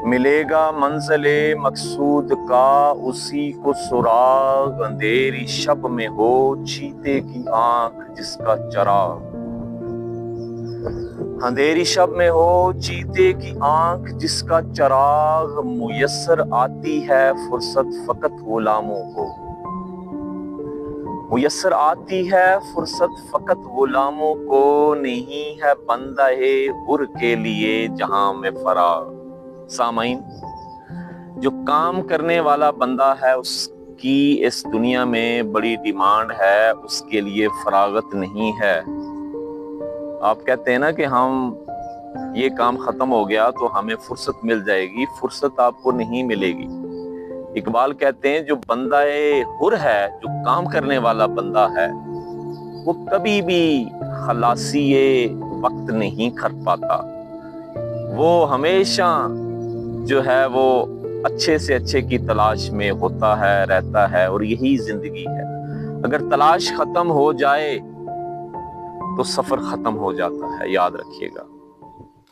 ملے گا منزل مقصود کا اسی کو سراغ، اندھیری شب میں ہو چیتے کی آنکھ جس کا چراغ، اندھیری شب میں ہو چیتے کی آنکھ جس کا چراغ، میسر آتی ہے فرصت فقط غلاموں کو، میسر آتی ہے فرصت فقط غلاموں کو، نہیں ہے بندہ حر کے لیے جہاں میں فراغ۔ سامعین، جو کام کرنے والا بندہ ہے اس کی اس دنیا میں بڑی ڈیمانڈ ہے، اس کے لیے فراغت نہیں ہے۔ آپ کہتے ہیں نا کہ ہم یہ کام ختم ہو گیا تو ہمیں فرصت مل جائے گی، فرصت آپ کو نہیں ملے گی۔ اقبال کہتے ہیں جو بندہ حر ہے، جو کام کرنے والا بندہ ہے، وہ کبھی بھی خلاصی وقت نہیں کر پاتا، وہ ہمیشہ جو ہے وہ اچھے سے اچھے کی تلاش میں ہوتا ہے، رہتا ہے، اور یہی زندگی ہے۔ اگر تلاش ختم ہو جائے تو سفر ختم ہو جاتا ہے، یاد رکھیے گا۔